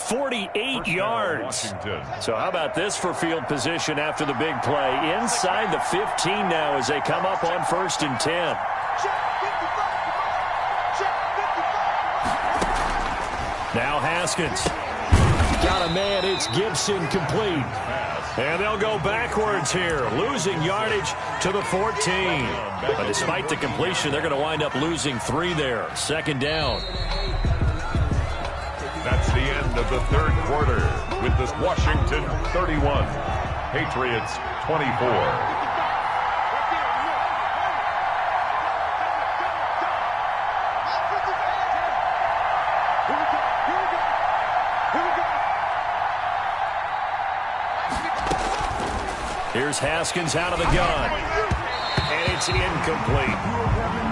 48 yards. So how about this for field position after the big play? Inside the 15 now as they come up on 1st and 10. Now Haskins. Got a man, it's Gibson complete. And they'll go backwards here, losing yardage to the 14. But despite the completion, they're going to wind up losing 3 there. 2nd down. That's the end of the 3rd quarter with this Washington 31, Patriots 24. Here's Haskins out of the gun. And It's incomplete.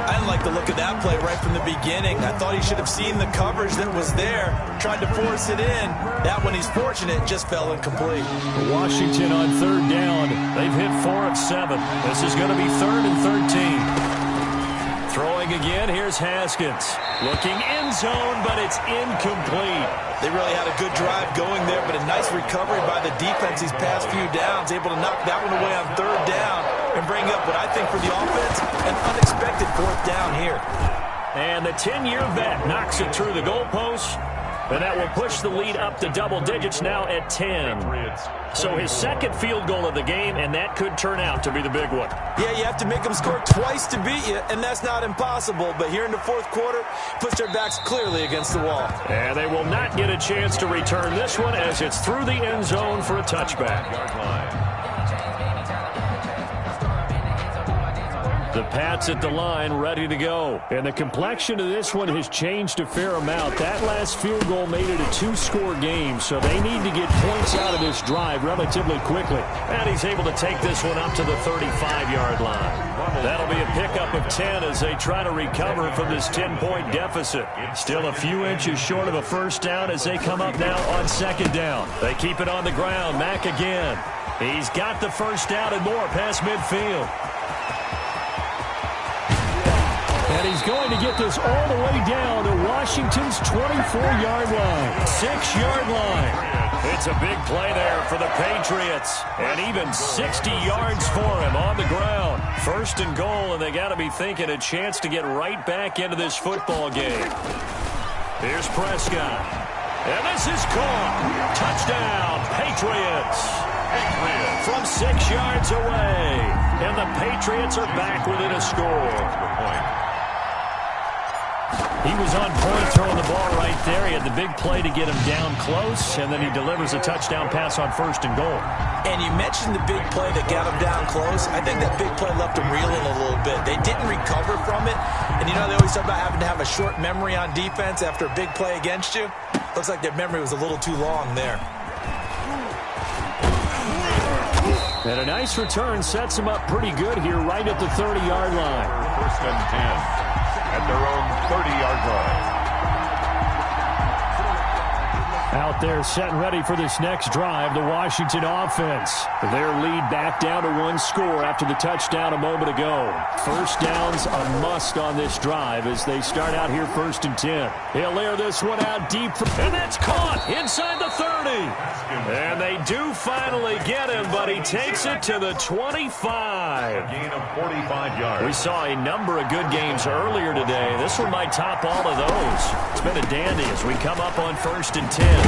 I didn't like the look of that play right from the beginning. I thought he should have seen the coverage that was there, tried to force it in. That one, he's fortunate, just fell incomplete. Washington on third down. They've hit 4 of 7. This is going to be 3rd and 13. Throwing again, here's Haskins. Looking end zone, but it's incomplete. They really had a good drive going there, but a nice recovery by the defense these past few downs, able to knock that one away on third down and bring up what I think for the offense, an unexpected 4th down here. And the 10-year vet knocks it through the goalpost, and that will push the lead up to double digits now at 10. So his second field goal of the game, and that could turn out to be the big one. Yeah, you have to make them score twice to beat you, and that's not impossible. But here in the 4th quarter, puts their backs clearly against the wall. And they will not get a chance to return this one as it's through the end zone for a touchback. The Pats at the line, ready to go. And the complexion of this one has changed a fair amount. That last field goal made it a 2-score game, so they need to get points out of this drive relatively quickly. And he's able to take this one up to the 35-yard line. That'll be a pickup of 10 as they try to recover from this 10-point deficit. Still a few inches short of a first down as they come up now on 2nd down. They keep it on the ground. Mack again. He's got the first down and more past midfield. And he's going to get this all the way down to Washington's 24-yard line. 6-yard line. It's a big play there for the Patriots. And even 60 yards for him on the ground. 1st and goal, and they got to be thinking a chance to get right back into this football game. Here's Prescott. And this is caught. Touchdown, Patriots. From 6 yards away. And the Patriots are back within a score. He was on point throwing the ball right there. He had the big play to get him down close, and then he delivers a touchdown pass on 1st and goal. And you mentioned the big play that got him down close. I think that big play left him reeling a little bit. They didn't recover from it. And you know, they always talk about having to have a short memory on defense after a big play against you. Looks like their memory was a little too long there. And a nice return sets him up pretty good here right at the 30-yard line. 1st and 10 at their own 30-yard line. Out there set and ready for this next drive, the Washington offense. Their lead back down to 1 score after the touchdown a moment ago. First down's a must on this drive as they start out here 1st and 10. He'll air this one out deep, and that's caught inside the 30. And they do finally get him, but he takes it to the 25. A gain of 45 yards. We saw a number of good games earlier today. This one might top all of those. It's been a dandy as we come up on 1st and 10.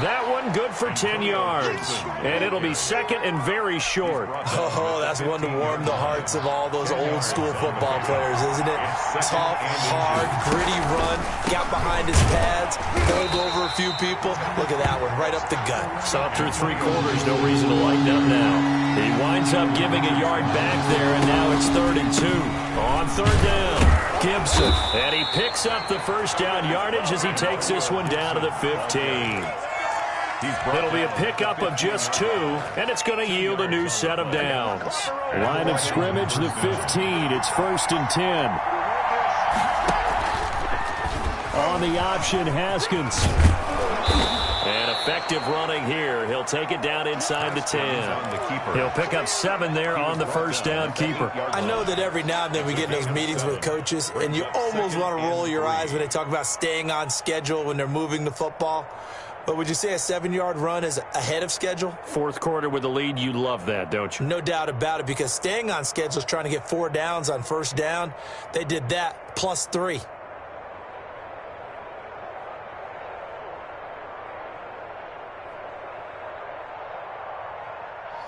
That one good for 10 yards. And it'll be 2nd and very short. Oh, that's one to warm the hearts of all those old school football players, isn't it? Tough, hard, gritty run. Got behind his pads, pulled over a few people. Look at that one, right up the gut. Saw through 3 quarters, no reason to lighten up now. He winds up giving a yard back there, and now it's 3rd and 2. On 3rd down, Gibson. And he picks up the first down yardage as he takes this one down to the 15. It'll be a pickup of just 2, and it's going to yield a new set of downs. Line of scrimmage, the 15. It's 1st and 10. On the option, Haskins. And effective running here. He'll take it down inside the 10. He'll pick up 7 there on the first down keeper. I know that every now and then we get in those meetings with coaches, and you almost want to roll your eyes when they talk about staying on schedule when they're moving the football. But would you say a 7-yard run is ahead of schedule? 4th quarter with the lead, you love that, don't you? No doubt about it, because staying on schedule is trying to get 4 downs on first down. They did that, plus 3.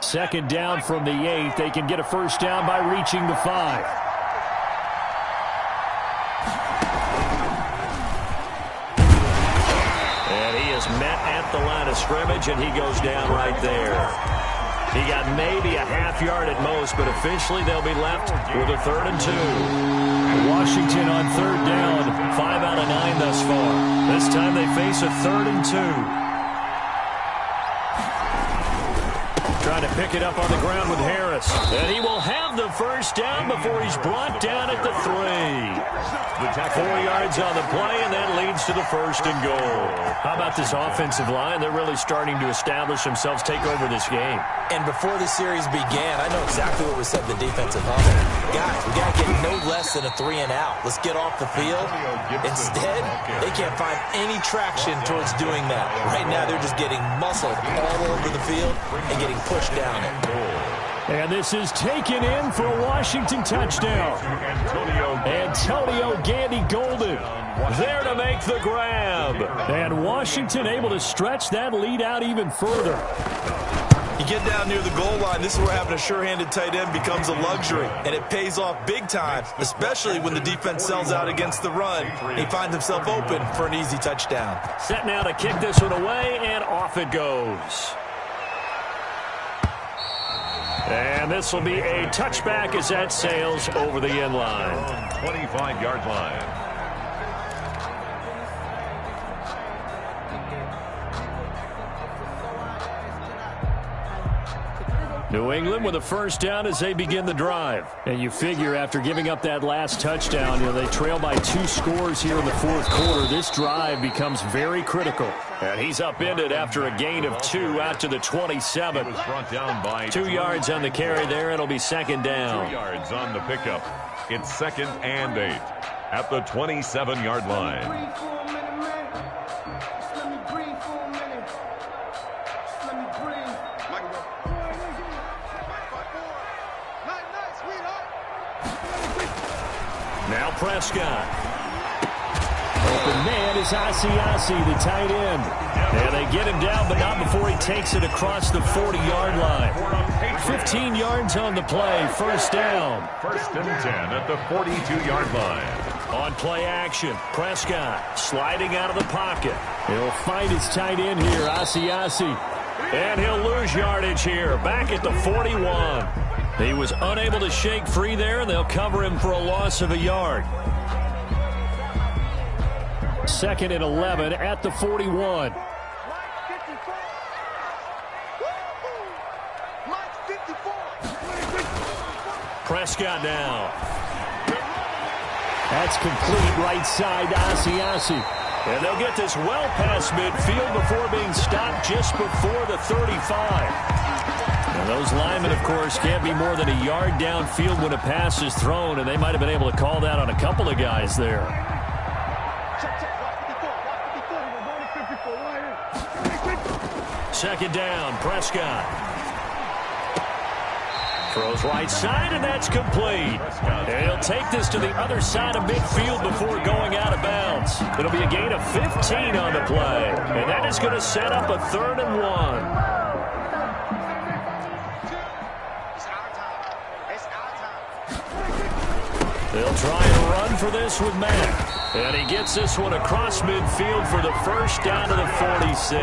Second down from the 8. They can get a first down by reaching the 5. Met at the line of scrimmage, and he goes down right there. He got maybe a half yard at most, but officially they'll be left with a 3rd and 2. Washington on 3rd down, 5 out of 9 thus far. This time they face a 3rd and 2. trying to pick it up on the ground with Harris. And he will have the first down before he's brought down at the 3. 4 yards on the play, and that leads to the 1st and goal. How about this offensive line? They're really starting to establish themselves, take over this game. And before the series began, I know exactly what was said in the defensive huddle. Guys, we got to get no less than a 3 and out. Let's get off the field. Instead, they can't find any traction towards doing that. Right now, they're just getting muscled all over the field and getting pushed down it. And this is taken in for a Washington touchdown. Antonio Gandy Golden there to make the grab. And Washington able to stretch that lead out even further. You get down near the goal line, this is where having a sure-handed tight end becomes a luxury, and it pays off big time, especially when the defense sells out against the run. He finds himself open for an easy touchdown. Set now to kick this one away, and off it goes. And this will be a touchback as that sails over the end line. 25-yard line. New England with a first down as they begin the drive. And you figure after giving up that last touchdown, they trail by 2 scores here in the 4th quarter. This drive becomes very critical. And he's upended after a gain of 2 out to the 27. Brought down by 2 yards on the carry there. It'll be 2nd down. 2 yards on the pickup. It's 2nd and 8 at the 27-yard line. Now Prescott. Open man is Asiasi, the tight end. And they get him down, but not before he takes it across the 40-yard line. 15 yards on the play, first down. 1st and 10 at the 42-yard line. On play action, Prescott sliding out of the pocket. He'll find his tight end here, Asiasi. And he'll lose yardage here, back at the 41. He was unable to shake free there, and they'll cover him for a loss of a yard. 2nd and 11 at the 41. Prescott now. That's complete right side to Asiasi. And they'll get this well past midfield before being stopped just before the 35. And those linemen, of course, can't be more than a yard downfield when a pass is thrown, and they might have been able to call that on a couple of guys there. Second down, Prescott. Throws right side, and that's complete. And he'll take this to the other side of midfield before going out of bounds. It'll be a gain of 15 on the play. And that is going to set up a 3rd and 1. They'll try and run for this with Mack. And he gets this one across midfield for the first down to the 46.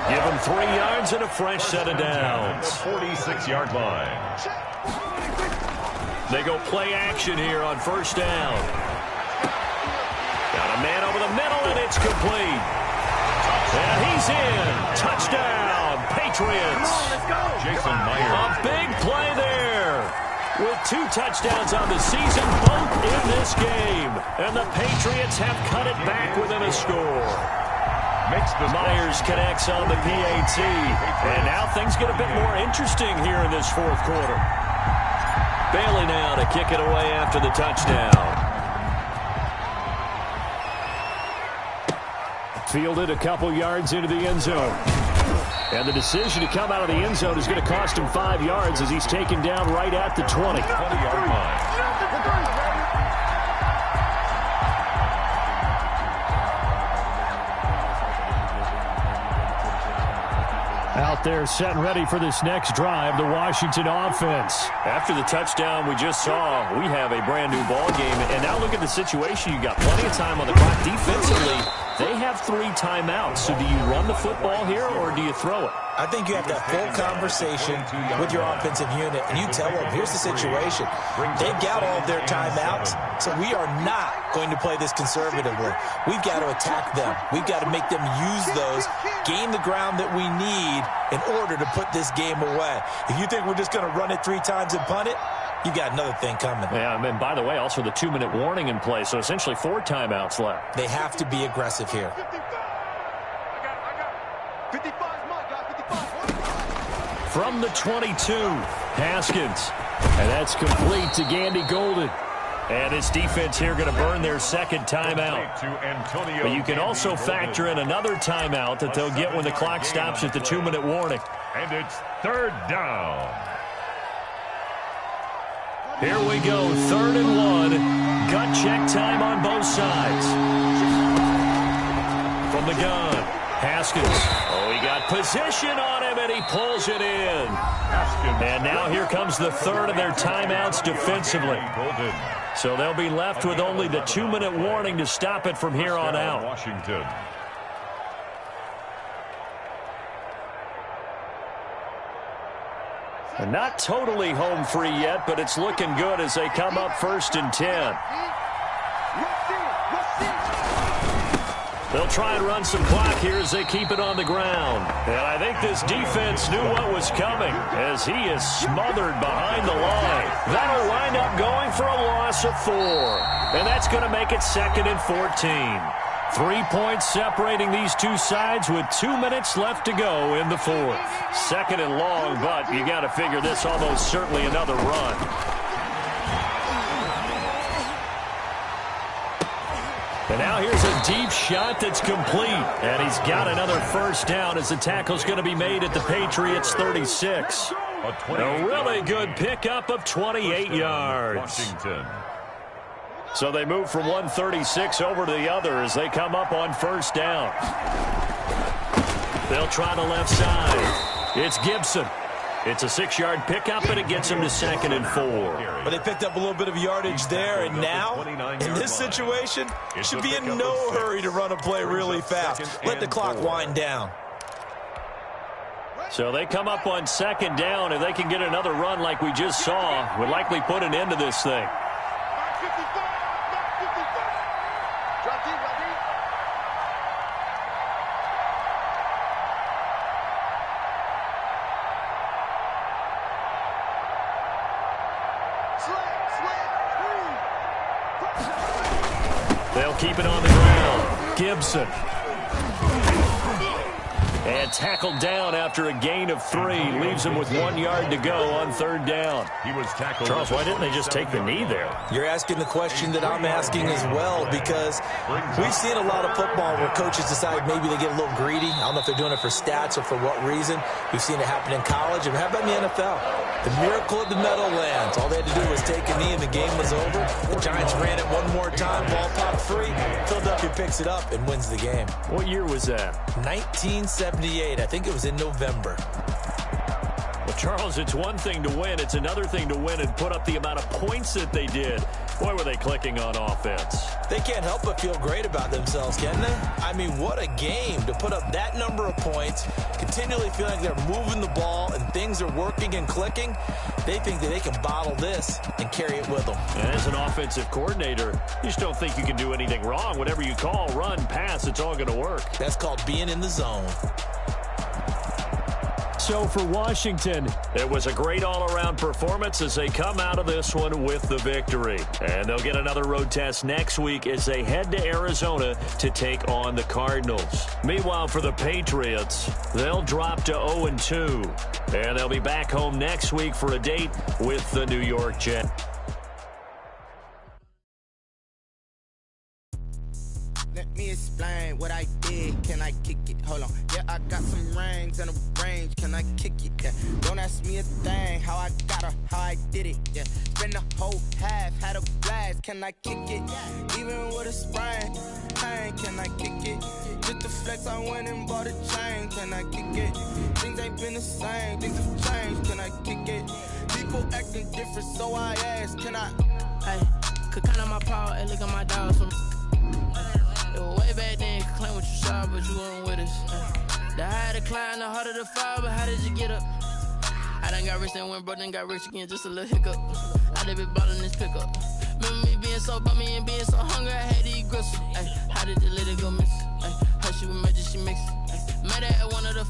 Give him 3 yards and a fresh set of downs. 46-yard line. They go play action here on first down. Got a man over the middle, and it's complete. And he's in. Touchdown, Patriots. Jason Myers. A big play there. With 2 touchdowns on the season, both in this game. And the Patriots have cut it back within a score. Myers connects on the PAT. And now things get a bit more interesting here in this 4th quarter. Bailey now to kick it away after the touchdown. Fielded a couple yards into the end zone. And the decision to come out of the end zone is going to cost him 5 yards as he's taken down right at the 20. 20-yard line. Out there set and ready for this next drive, the Washington offense. After the touchdown we just saw, we have a brand new ball game. And now look at the situation. You got plenty of time on the clock defensively. They have 3 timeouts. So do you run the football here or do you throw it? I think you have to have full conversation with your offensive unit, and you tell them, here's the situation. They've got all of their timeouts, so we are not going to play this conservatively. We've got to attack them. We've got to make them use those, gain the ground that we need in order to put this game away. If you think we're just going to run it 3 times and punt it, you got another thing coming. Yeah, and by the way, also the 2-minute warning in play, so essentially 4 timeouts left. They have to be aggressive here. From the 22, Haskins. And that's complete to Gandy Golden. And his defense here going to burn their second timeout. But you can also factor in another timeout that they'll get when the clock stops at the 2-minute warning. And it's 3rd down. Here we go, 3rd and 1. Gut check time on both sides. From the gun, Haskins. Oh, he got position on him, and he pulls it in. And now here comes the 3rd of their timeouts defensively. So they'll be left with only the 2-minute warning to stop it from here on out. Washington. And not totally home free yet, but it's looking good as they come up 1st and 10. They'll try and run some clock here as they keep it on the ground. And I think this defense knew what was coming as he is smothered behind the line. That'll wind up going for a loss of 4. And that's going to make it 2nd and 14. 3 points separating these two sides with 2 minutes left to go in the 4th. 2nd and long, but you got to figure this almost certainly another run. And now here's a deep shot that's complete. And he's got another 1st down as the tackle's going to be made at the Patriots' 36. A really good pickup of 28 yards. Washington. So they move from 136 over to the other as they come up on 1st down. They'll try the left side. It's Gibson. It's a 6-yard pickup, and it gets him to 2nd and 4. But they picked up a little bit of yardage there, and now, in this situation, should be in no hurry to run a play really fast. Let the clock wind down. So they come up on 2nd down. If they can get another run like we just saw, would likely put an end to this thing. They'll keep it on the ground. Gibson. And tackled down after a gain of 3. Leaves him with 1 yard to go on 3rd down. He was tackled. Charles, why didn't they just take the knee there? You're asking the question that I'm asking as well, because we've seen a lot of football where coaches decide maybe they get a little greedy. I don't know if they're doing it for stats or for what reason. We've seen it happen in college. And how about in the NFL? The miracle of the Meadowlands. All they had to do was take a knee and the game was over. The Giants ran it one more time. Ball popped free. Philadelphia picks it up and wins the game. What year was that? 1978. I think it was in November. Well, Charles, it's one thing to win. It's another thing to win and put up the amount of points that they did. Boy, were they clicking on offense. They can't help but feel great about themselves, can they? I mean, what a game to put up that number of points, continually feeling like they're moving the ball and things are working and clicking. They think that they can bottle this and carry it with them. And as an offensive coordinator, you just don't think you can do anything wrong. Whatever you call, run, pass, it's all going to work. That's called being in the zone. So for Washington, it was a great all-around performance as they come out of this one with the victory. And they'll get another road test next week as they head to Arizona to take on the Cardinals. Meanwhile, for the Patriots, they'll drop to 0-2. And they'll be back home next week for a date with the New York Jets. Let me explain what I did. Can I kick it? Hold on. Yeah, I got some rings and a range. Can I kick it? Yeah. Don't ask me a thing. How I got her, how I did it. Yeah. Spend the whole half, had a blast. Can I kick it? Even with a sprain. Hey, can I kick it? Just the flex, I went and bought a chain. Can I kick it? Things ain't been the same. Things have changed. Can I kick it? People acting different, so I asked. Can I? Hey, could count on my power and look at my dogs from. Way back then, you could claim what you saw, but you weren't with us. The higher the climb, the harder the fall, but how did you get up? I done got rich and went broke, then got rich again, just a little hiccup. I done been ballin' this pickup. Remember me being so bummy and being so hungry, I had to eat gristle. Ay, how did you let it go miss? Ay, how she was magic, she mixed. Met her at one of the